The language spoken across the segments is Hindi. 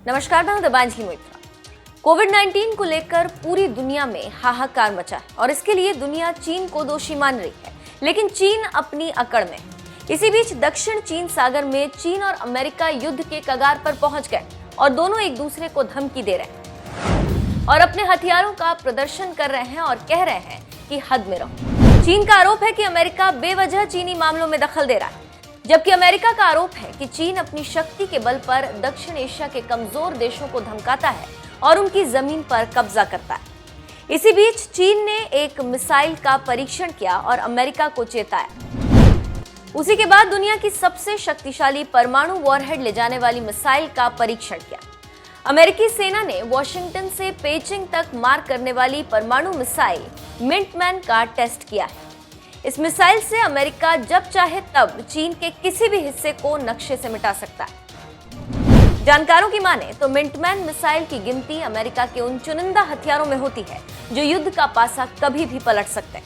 नमस्कार, मैं हूं दिबांजलि मोइत्रा। कोविड-19 को लेकर पूरी दुनिया में हाहाकार मचा है और इसके लिए दुनिया चीन को दोषी मान रही है, लेकिन चीन अपनी अकड़ में। इसी बीच दक्षिण चीन सागर में चीन और अमेरिका युद्ध के कगार पर पहुंच गए और दोनों एक दूसरे को धमकी दे रहे हैं और अपने हथियारों का प्रदर्शन कर रहे हैं और कह रहे हैं कि हद में रहो। चीन का आरोप है कि अमेरिका बेवजह चीनी मामलों में दखल दे रहा है, जबकि अमेरिका का आरोप है कि चीन अपनी शक्ति के बल पर दक्षिण एशिया के कमजोर देशों को धमकाता है और उनकी जमीन पर कब्जा करता है। इसी बीच चीन ने एक मिसाइल का परीक्षण किया और अमेरिका को चेताया। उसी के बाद दुनिया की सबसे शक्तिशाली परमाणु वॉरहेड ले जाने वाली मिसाइल का परीक्षण किया। अमेरिकी सेना ने वॉशिंगटन से पेचिंग तक मार करने वाली परमाणु मिसाइल मिंटमैन का टेस्ट किया है। इस मिसाइल से अमेरिका जब चाहे तब चीन के किसी भी हिस्से को नक्शे से मिटा सकता है। जानकारों की माने तो मिंटमैन मिसाइल की गिनती अमेरिका के उन चुनिंदा हथियारों में होती है जो युद्ध का पासा कभी भी पलट सकते हैं।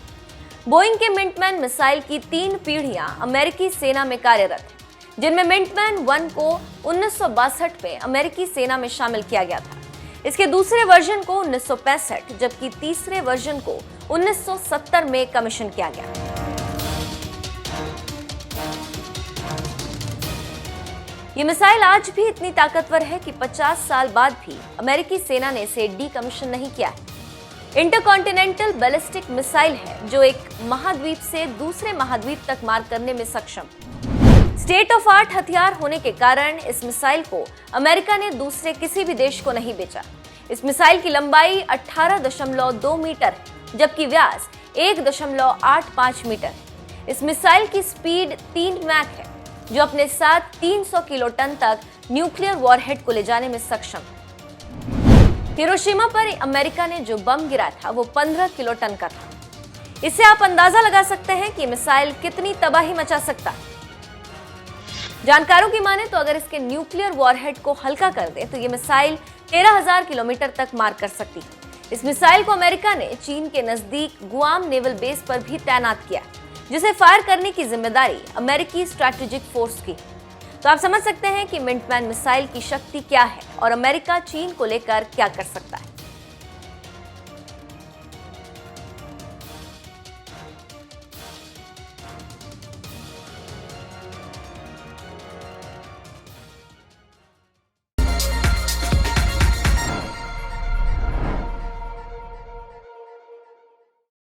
बोइंग के मिंटमैन मिसाइल की 3 पीढ़ियां अमेरिकी सेना में कार्यरत है, जिनमें मिंटमैन 1 को 1962 में अमेरिकी सेना में शामिल किया गया था। इसके दूसरे वर्जन को 1965 जबकि तीसरे वर्जन को 1970 में कमीशन किया गया। ये मिसाइल आज भी इतनी ताकतवर है कि 50 साल बाद भी अमेरिकी सेना ने इसे डीकमीशन नहीं किया है। इंटरकॉन्टिनेंटल बैलिस्टिक मिसाइल है जो एक महाद्वीप से दूसरे महाद्वीप तक मार करने में सक्षम। स्टेट ऑफ आर्ट हथियार होने के कारण इस मिसाइल को अमेरिका ने दूसरे किसी भी देश को नहीं बेचा। इस मिसाइल की लंबाई 18.2 मीटर है, जबकि व्यास 1.85 मीटर है। इस मिसाइल की स्पीड 3 मैक है, जो अपने साथ 300 किलोटन तक न्यूक्लियर वॉरहेड को ले जाने में सक्षम है। हिरोशिमा पर अमेरिका ने जो बम गिरा था वो 15 किलोटन का था। इससे आप अंदाजा लगा सकते हैं कि मिसाइल कितनी तबाही मचा सकता है। जानकारों की माने तो अगर इसके न्यूक्लियर वॉरहेड को हल्का कर दे तो ये मिसाइल 13,000 किलोमीटर तक मार कर सकती है। इस मिसाइल को अमेरिका ने चीन के नजदीक गुआम नेवल बेस पर भी तैनात किया, जिसे फायर करने की जिम्मेदारी अमेरिकी स्ट्रैटेजिक फोर्स की। तो आप समझ सकते हैं कि मिंटमैन मिसाइल की शक्ति क्या है और अमेरिका चीन को लेकर क्या कर सकता है।